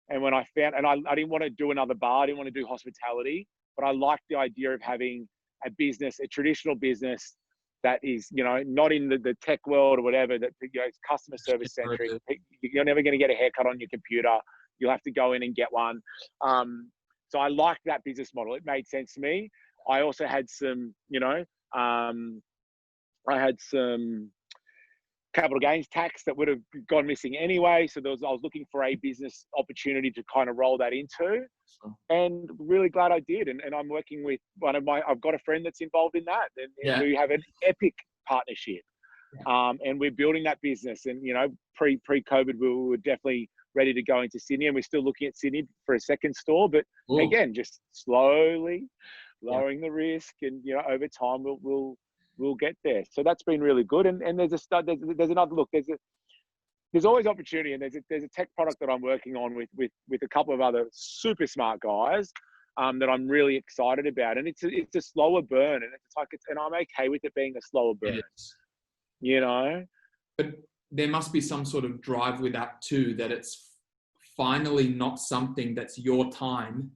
And when I found, and I didn't want to do another bar, I didn't want to do hospitality, but I liked the idea of having a business, a traditional business that is, not in the tech world or whatever, that it's customer service centric. You're never going to get a haircut on your computer. You'll have to go in and get one. So I liked that business model. It made sense to me. I also had some, I had some capital gains tax that would have gone missing anyway. So I was looking for a business opportunity to kind of roll that into, and really glad I did. And I'm working with I've got a friend that's involved in that, and we have an epic partnership. And we're building that business. And, pre-COVID, we were definitely ready to go into Sydney, and we're still looking at Sydney for a second store, but again, just slowly lowering the risk, and, over time we'll get there. So that's been really good. And there's another look. There's there's always opportunity, and there's a tech product that I'm working on with a couple of other super smart guys that I'm really excited about, and it's a slower burn, and and I'm okay with it being a slower burn, you know. But there must be some sort of drive with that too, that it's finally not something that's your time,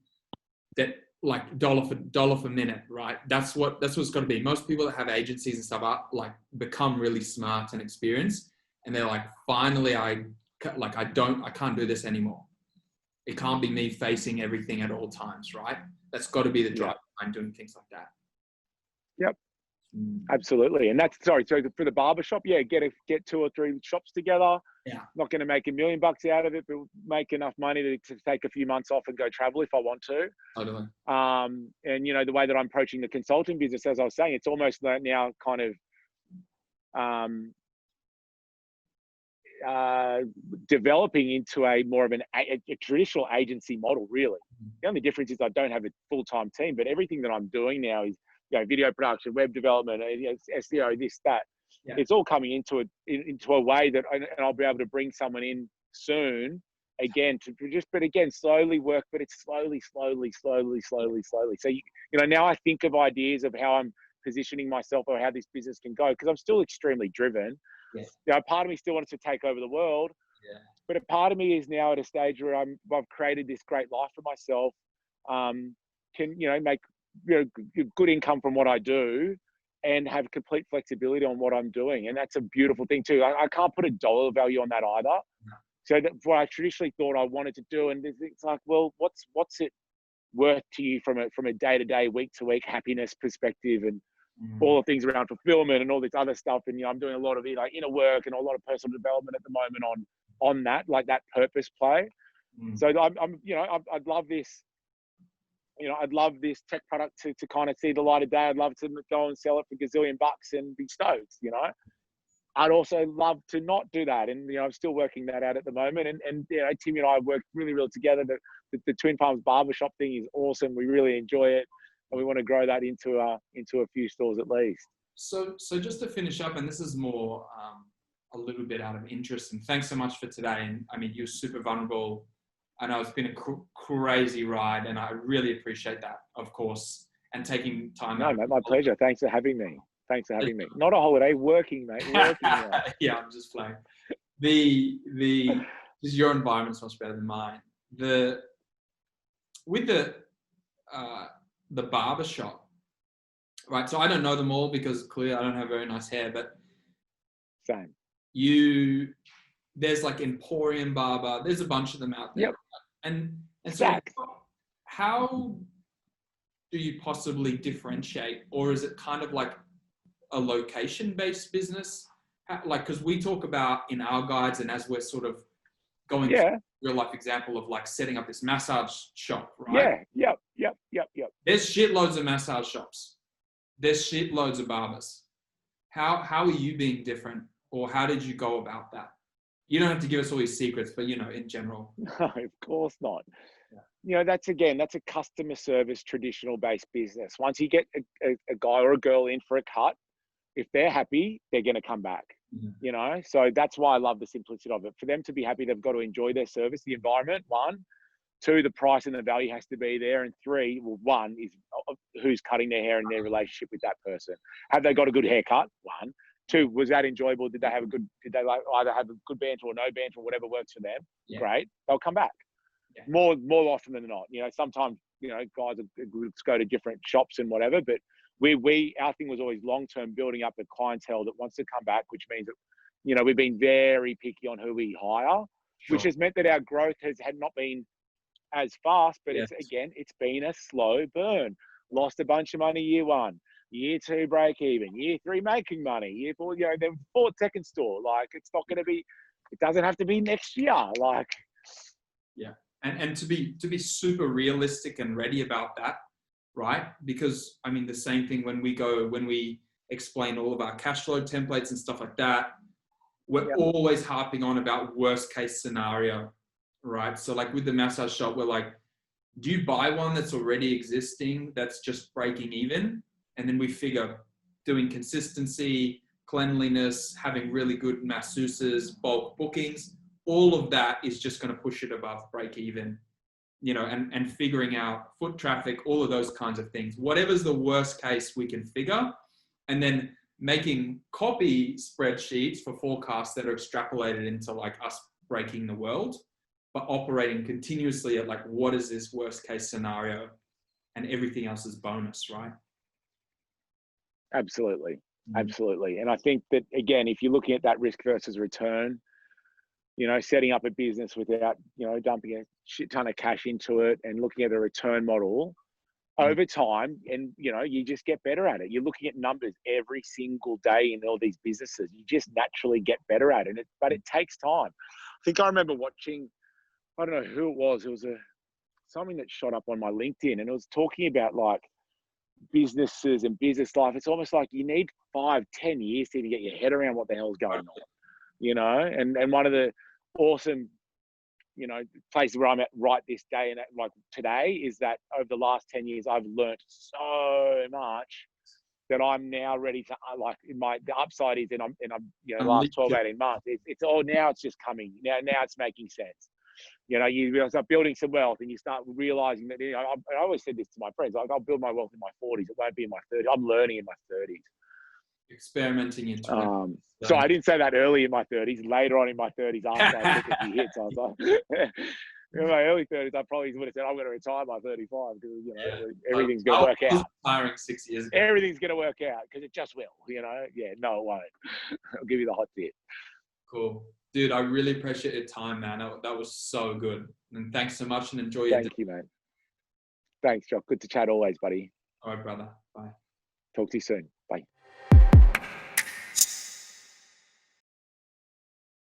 that like dollar for minute, right? That's what's got to be. Most people that have agencies and stuff are like become really smart and experienced, and they're like, finally, I can't do this anymore. It can't be me facing everything at all times, right? That's got to be the drive behind doing things like that. Yep. Absolutely. And that's, sorry, so for the barbershop, get 2 or 3 shops together. Yeah. Not going to make $1 million out of it, but make enough money to take a few months off and go travel if I want to. Totally. And, you know, the way that I'm approaching the consulting business, as I was saying, it's almost now kind of developing into a more of a traditional agency model, really. The only difference is I don't have a full-time team, but everything that I'm doing now is, you know, video production, web development, SEO, this, that. Yeah. It's all coming into a way that, and I'll be able to bring someone in soon, again, but again, slowly work, but it's slowly. So, you know, now I think of ideas of how I'm positioning myself or how this business can go, because I'm still extremely driven. Yeah. You know, part of me still wants to take over the world, but a part of me is now at a stage where I've created this great life for myself, can, you know, make, you know, good income from what I do, and have complete flexibility on what I'm doing. And that's a beautiful thing too. I can't put a dollar value on that either. No. So that's what I traditionally thought I wanted to do. And it's like, well, what's it worth to you from a day-to-day, week-to-week happiness perspective, and all the things around fulfillment and all this other stuff. And, you know, I'm doing a lot of like inner work and a lot of personal development at the moment on that, like that purpose play. So I'm, you know, I'd love this. You know, I'd love this tech product to kind of see the light of day. I'd love to go and sell it for $gazillion and be stoked, you know. I'd also love to not do that. And, you know, I'm still working that out at the moment. And you know, Tim and I work really, really together. The Twin Palms barbershop thing is awesome. We really enjoy it. And we want to grow that into a few stores at least. So just to finish up, and this is more a little bit out of interest, and thanks so much for today. And I mean, you're super vulnerable. I know it's been a crazy ride, and I really appreciate that, of course, and taking time. No, mate, my pleasure. Thanks for having me. Not a holiday, working, mate. Yeah, I'm just playing. Just your environment's much better than mine. With the barber shop, right? So I don't know them all because clearly I don't have very nice hair, but same. There's like Emporium Barber. There's a bunch of them out there. Yep. And so how do you possibly differentiate, or is it kind of like a location-based business? Because we talk about in our guides, and as we're sort of going through real life example of like setting up this massage shop, right? Yeah. Yep. There's shitloads of massage shops. There's shitloads of barbers. How are you being different, or how did you go about that? You don't have to give us all your secrets, but, you know, in general. No, of course not. Yeah. You know, that's a customer service, traditional based business. Once you get a guy or a girl in for a cut, if they're happy, they're going to come back, you know? So that's why I love the simplicity of it. For them to be happy, they've got to enjoy their service, the environment, 1. 2, the price and the value has to be there. And 3, well, 1 is who's cutting their hair and their relationship with that person. Have they got a good haircut? 1. 2, was that enjoyable? Did they like either have a good banter or no banter or whatever works for them? Yeah. Great. They'll come back. Yeah. More often than not. You know, sometimes, you know, guys go to different shops and whatever, but our thing was always long-term, building up a clientele that wants to come back, which means that, you know, we've been very picky on who we hire, which has meant that our growth had not been as fast, but it's been a slow burn. Lost a bunch of money year 1. Year 2, break even. Year 3, making money. Year 4, you know, then 4th, second store. Like, it's not going to be, it doesn't have to be next year. Like, yeah. And to be super realistic and ready about that, right? Because I mean, the same thing when we explain all of our cash flow templates and stuff like that, we're always harping on about worst case scenario, right? So like with the massage shop, we're like, do you buy one that's already existing, that's just breaking even? And then we figure doing consistency, cleanliness, having really good masseuses, bulk bookings, all of that is just going to push it above break even, you know, and figuring out foot traffic, all of those kinds of things. Whatever's the worst case we can figure, and then making copy spreadsheets for forecasts that are extrapolated into like us breaking the world, but operating continuously at like, what is this worst case scenario? And everything else is bonus, right? Absolutely. Absolutely. And I think that, again, if you're looking at that risk versus return, you know, setting up a business without, you know, dumping a shit ton of cash into it and looking at a return model over time, and, you know, you just get better at it. You're looking at numbers every single day in all these businesses. You just naturally get better at it. But it takes time. I think I remember watching, I don't know who it was. It was something that shot up on my LinkedIn, and it was talking about like businesses and business life. It's almost like you need 5-10 years to even get your head around what the hell's going on, you know. And one of the awesome, you know, places where I'm at right this day and like today is that over the last 10 years I've learned so much that I'm now ready to, like, the upside is, and I'm you know, last 12-18 months it's all, now it's just coming, now it's making sense. You know, you start building some wealth, and you start realizing that, you know, I always said this to my friends, like, I'll build my wealth in my 40s. It won't be in my 30s. I'm learning in my 30s. Experimenting in 20. So I didn't say that early in my 30s. Later on in my 30s, after I took a few hits, I was like, in my early 30s, I probably would have said I'm going to retire by 35 because, you know, everything's going to work out. Retiring 6 years ago. Everything's going to work out because it just will. You know, yeah, no, it won't. I'll give you the hot tip. Cool. Dude, I really appreciate your time, man. That was so good. And thanks so much, and enjoy your day. Thank you, mate. Thanks, Jock. Good to chat always, buddy. All right, brother. Bye. Talk to you soon.